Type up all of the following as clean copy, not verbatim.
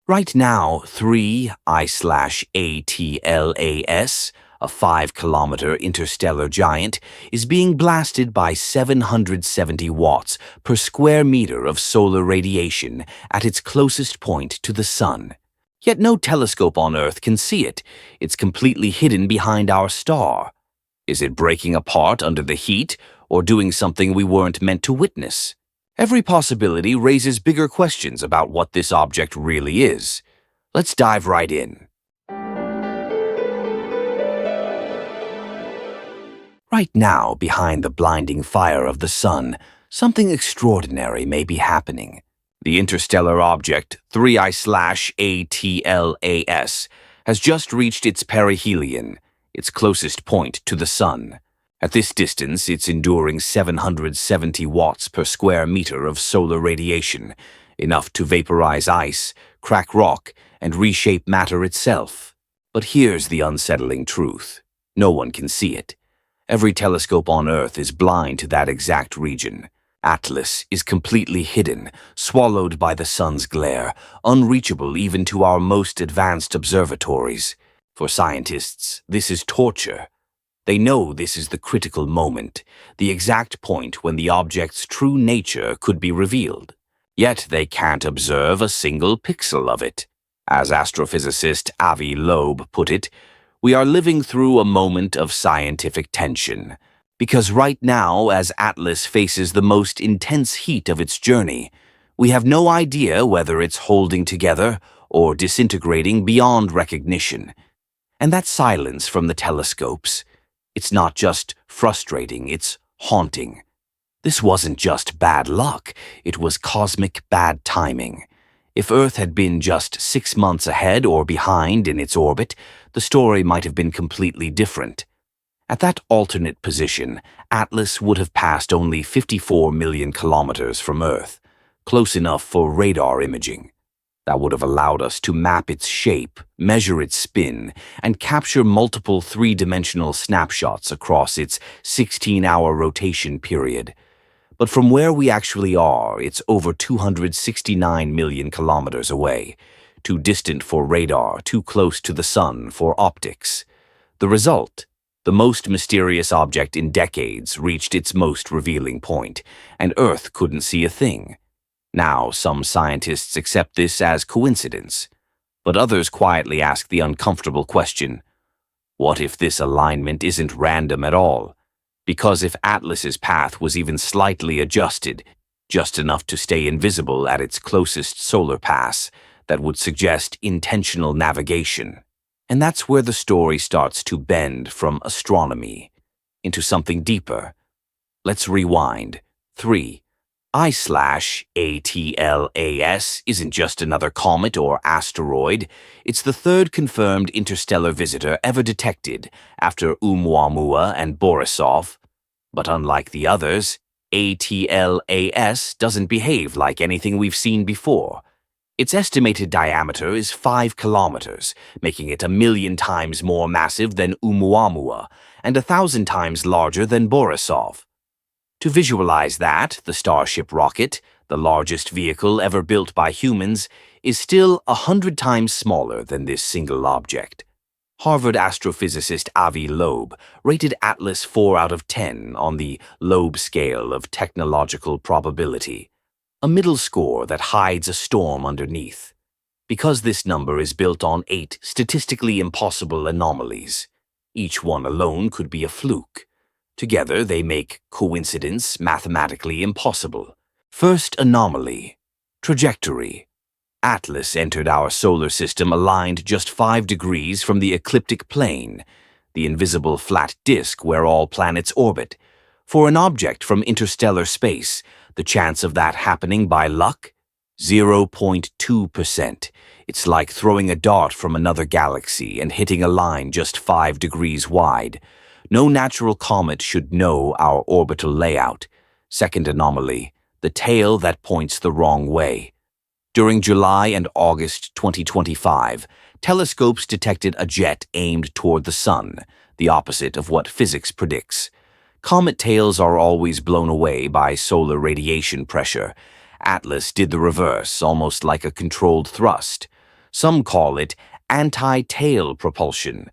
Right now, 3I/ATLAS, a 5-kilometer interstellar giant, is being blasted by 770 watts per square meter of solar radiation at its closest point to the Sun. Yet no telescope on Earth can see it. It's completely hidden behind our star. Is it breaking apart under the heat, or doing something we weren't meant to witness? Every possibility raises bigger questions about what this object really is. Let's dive right in. Right now, behind the blinding fire of the Sun, something extraordinary may be happening. The interstellar object 3I/ATLAS has just reached its perihelion, its closest point to the Sun. At this distance, it's enduring 770 watts per square meter of solar radiation, enough to vaporize ice, crack rock, and reshape matter itself. But here's the unsettling truth. No one can see it. Every telescope on Earth is blind to that exact region. Atlas is completely hidden, swallowed by the Sun's glare, unreachable even to our most advanced observatories. For scientists, this is torture. They know this is the critical moment, the exact point when the object's true nature could be revealed. Yet they can't observe a single pixel of it. As astrophysicist Avi Loeb put it, we are living through a moment of scientific tension. Because right now, as Atlas faces the most intense heat of its journey, we have no idea whether it's holding together or disintegrating beyond recognition. And that silence from the telescopes, it's not just frustrating, it's haunting. This wasn't just bad luck, it was cosmic bad timing. If Earth had been just 6 months ahead or behind in its orbit, the story might have been completely different. At that alternate position, Atlas would have passed only 54 million kilometers from Earth, close enough for radar imaging. That would have allowed us to map its shape, measure its spin, and capture multiple three-dimensional snapshots across its 16-hour rotation period. But from where we actually are, it's over 269 million kilometers away, too distant for radar, too close to the Sun for optics. The result? The most mysterious object in decades reached its most revealing point, and Earth couldn't see a thing. Now, some scientists accept this as coincidence, but others quietly ask the uncomfortable question, what if this alignment isn't random at all? Because if Atlas's path was even slightly adjusted, just enough to stay invisible at its closest solar pass, that would suggest intentional navigation. And that's where the story starts to bend from astronomy into something deeper. Let's rewind. 3I/ATLAS isn't just another comet or asteroid. It's the third confirmed interstellar visitor ever detected after Oumuamua and Borisov. But unlike the others, ATLAS doesn't behave like anything we've seen before. Its estimated diameter is 5 kilometers, making it 1,000,000 times more massive than Oumuamua and 1,000 times larger than Borisov. To visualize that, the Starship rocket, the largest vehicle ever built by humans, is still 100 times smaller than this single object. Harvard astrophysicist Avi Loeb rated Atlas 4 out of 10 on the Loeb scale of technological probability, a middle score that hides a storm underneath. Because this number is built on 8 statistically impossible anomalies, each one alone could be a fluke. Together, they make coincidence mathematically impossible. First anomaly, trajectory. Atlas entered our solar system aligned just 5 degrees from the ecliptic plane, the invisible flat disk where all planets orbit. For an object from interstellar space, the chance of that happening by luck? 0.2%. It's like throwing a dart from another galaxy and hitting a line just 5 degrees wide. No natural comet should know our orbital layout. Second anomaly, the tail that points the wrong way. During July and August 2025, telescopes detected a jet aimed toward the Sun, the opposite of what physics predicts. Comet tails are always blown away by solar radiation pressure. Atlas did the reverse, almost like a controlled thrust. Some call it anti-tail propulsion.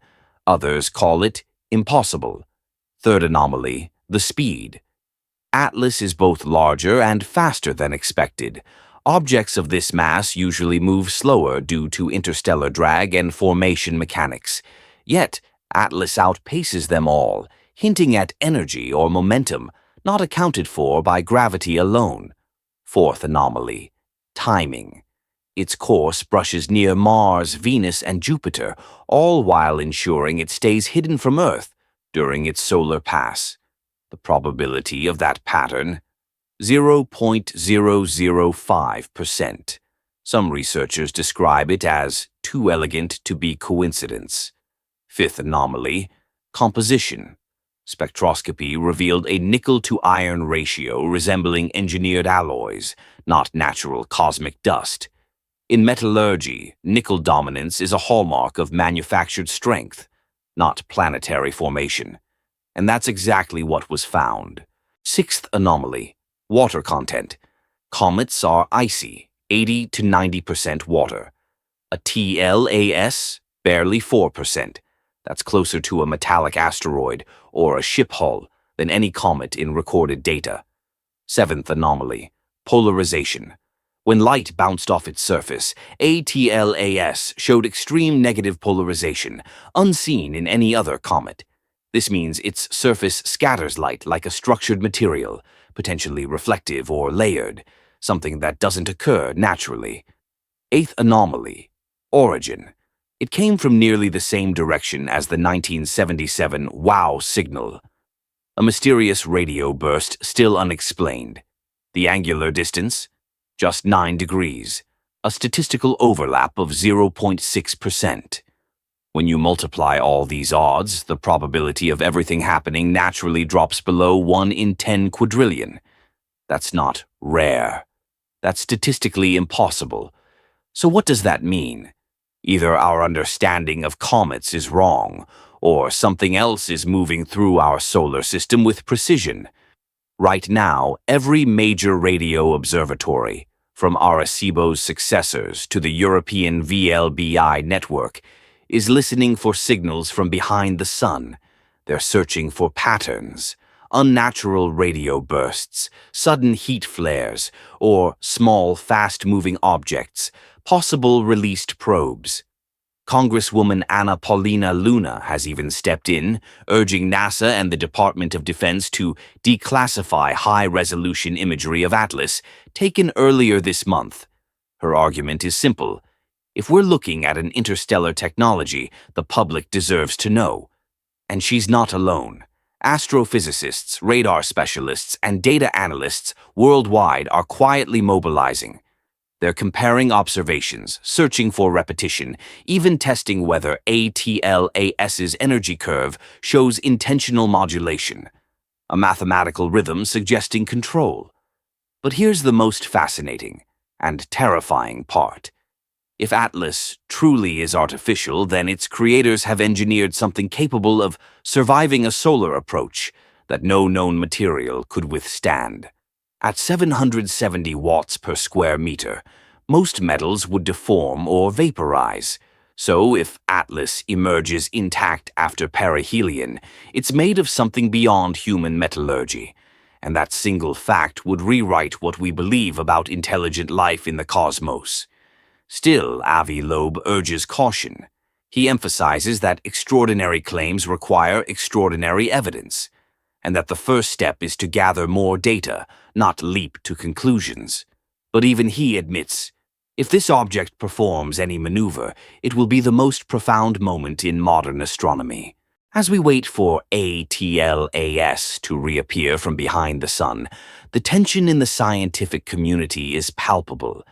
Others call it impossible. Third anomaly, the speed. Atlas is both larger and faster than expected. Objects of this mass usually move slower due to interstellar drag and formation mechanics. Yet, Atlas outpaces them all, hinting at energy or momentum not accounted for by gravity alone. Fourth anomaly, timing. Its course brushes near Mars, Venus, and Jupiter, all while ensuring it stays hidden from Earth during its solar pass. The probability of that pattern? 0.005%. Some researchers describe it as too elegant to be coincidence. Fifth anomaly, composition. Spectroscopy revealed a nickel-to-iron ratio resembling engineered alloys, not natural cosmic dust. In metallurgy, nickel dominance is a hallmark of manufactured strength, not planetary formation. And that's exactly what was found. Sixth anomaly, water content. Comets are icy, 80 to 90% water. A TLAS, barely 4%. That's closer to a metallic asteroid or a ship hull than any comet in recorded data. Seventh anomaly, polarization. When light bounced off its surface, ATLAS showed extreme negative polarization, unseen in any other comet. This means its surface scatters light like a structured material, potentially reflective or layered, something that doesn't occur naturally. Eighth anomaly, origin. It came from nearly the same direction as the 1977 WOW signal. A mysterious radio burst still unexplained. The angular distance? Just 9 degrees, a statistical overlap of 0.6%. When you multiply all these odds, the probability of everything happening naturally drops below 1 in 10 quadrillion. That's not rare. That's statistically impossible. So what does that mean? Either our understanding of comets is wrong, or something else is moving through our solar system with precision. Right now, every major radio observatory, from Arecibo's successors to the European VLBI network, is listening for signals from behind the sun. They're searching for patterns, unnatural radio bursts, sudden heat flares, or small, fast-moving objects, possible released probes. Congresswoman Anna Paulina Luna has even stepped in, urging NASA and the Department of Defense to declassify high-resolution imagery of Atlas taken earlier this month. Her argument is simple. If we're looking at an interstellar technology, the public deserves to know. And she's not alone. Astrophysicists, radar specialists, and data analysts worldwide are quietly mobilizing. They're comparing observations, searching for repetition, even testing whether ATLAS's energy curve shows intentional modulation, a mathematical rhythm suggesting control. But here's the most fascinating and terrifying part. If Atlas truly is artificial, then its creators have engineered something capable of surviving a solar approach that no known material could withstand. At 770 watts per square meter, most metals would deform or vaporize. So if Atlas emerges intact after perihelion, it's made of something beyond human metallurgy. And that single fact would rewrite what we believe about intelligent life in the cosmos. Still, Avi Loeb urges caution. He emphasizes that extraordinary claims require extraordinary evidence, and that the first step is to gather more data, not leap to conclusions. But even he admits, if this object performs any maneuver, it will be the most profound moment in modern astronomy. As we wait for ATLAS to reappear from behind the sun, the tension in the scientific community is palpable.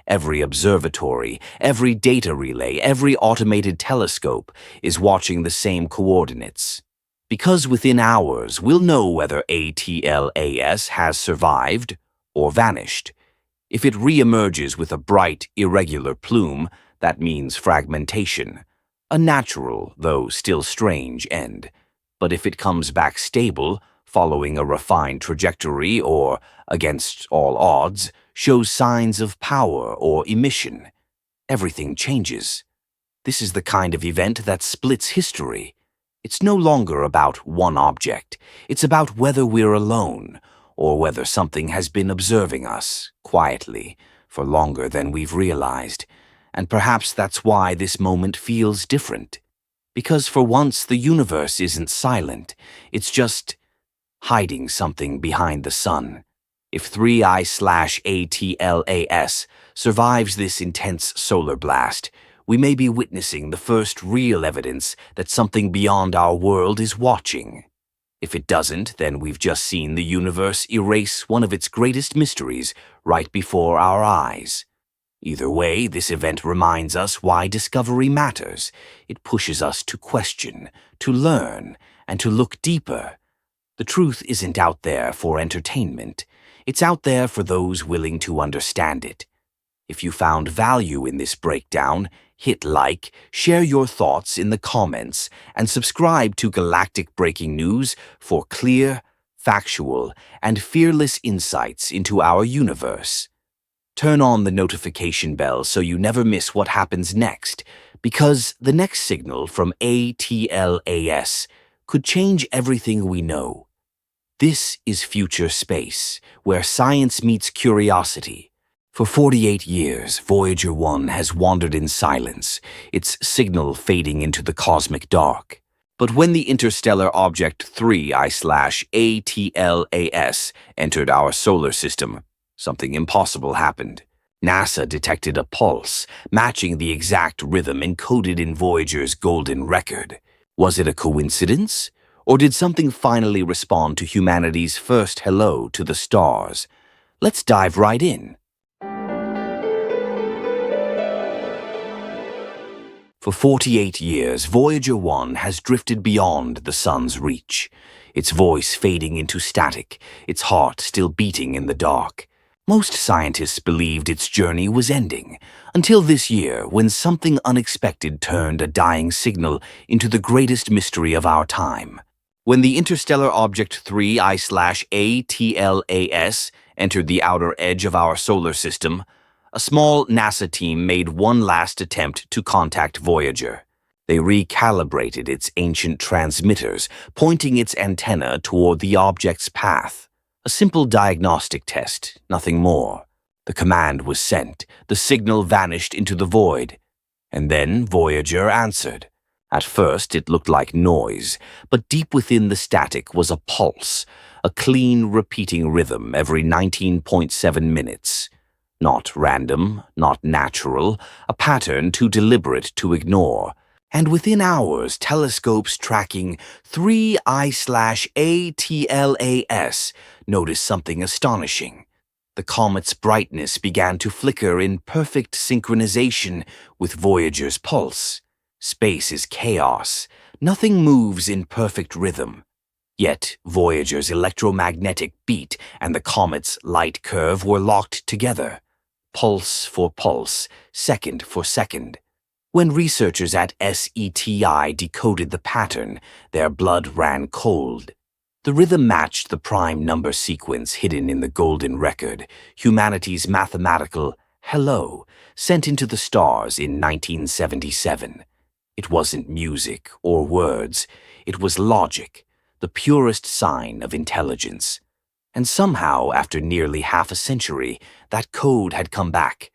Every observatory, every data relay, every automated telescope is watching the same coordinates. Because within hours, we'll know whether ATLAS has survived or vanished. If it reemerges with a bright, irregular plume, that means fragmentation. A natural, though still strange, end. But if it comes back stable, following a refined trajectory or, against all odds, shows signs of power or emission, everything changes. This is the kind of event that splits history. It's no longer about one object. It's about whether we're alone, or whether something has been observing us, quietly, for longer than we've realized. And perhaps that's why this moment feels different. Because for once the universe isn't silent, it's just hiding something behind the sun. If 3I/ATLAS survives this intense solar blast, we may be witnessing the first real evidence that something beyond our world is watching. If it doesn't, then we've just seen the universe erase one of its greatest mysteries right before our eyes. Either way, this event reminds us why discovery matters. It pushes us to question, to learn, and to look deeper. The truth isn't out there for entertainment. It's out there for those willing to understand it. If you found value in this breakdown, hit like, share your thoughts in the comments, and subscribe to Galactic Breaking News for clear, factual, and fearless insights into our universe. Turn on the notification bell so you never miss what happens next, because the next signal from ATLAS could change everything we know. This is future space, where science meets curiosity. For 48 years, Voyager 1 has wandered in silence, its signal fading into the cosmic dark. But when the interstellar object 3I/ATLAS entered our solar system, something impossible happened. NASA detected a pulse, matching the exact rhythm encoded in Voyager's golden record. Was it a coincidence? Or did something finally respond to humanity's first hello to the stars? Let's dive right in. For 48 years, Voyager 1 has drifted beyond the sun's reach, its voice fading into static, its heart still beating in the dark. Most scientists believed its journey was ending, until this year when something unexpected turned a dying signal into the greatest mystery of our time. When the interstellar object 3I/ATLAS entered the outer edge of our solar system, a small NASA team made one last attempt to contact Voyager. They recalibrated its ancient transmitters, pointing its antenna toward the object's path. A simple diagnostic test, nothing more. The command was sent, the signal vanished into the void. And then Voyager answered. At first it looked like noise, but deep within the static was a pulse, a clean, repeating rhythm every 19.7 minutes. Not random, not natural, a pattern too deliberate to ignore. And within hours, telescopes tracking 3I/ATLAS noticed something astonishing. The comet's brightness began to flicker in perfect synchronization with Voyager's pulse. Space is chaos. Nothing moves in perfect rhythm. Yet Voyager's electromagnetic beat and the comet's light curve were locked together. Pulse for pulse, second for second. When researchers at SETI decoded the pattern, their blood ran cold. The rhythm matched the prime number sequence hidden in the golden record, humanity's mathematical hello, sent into the stars in 1977. It wasn't music or words, it was logic, the purest sign of intelligence. And somehow, after nearly half a century, that code had come back.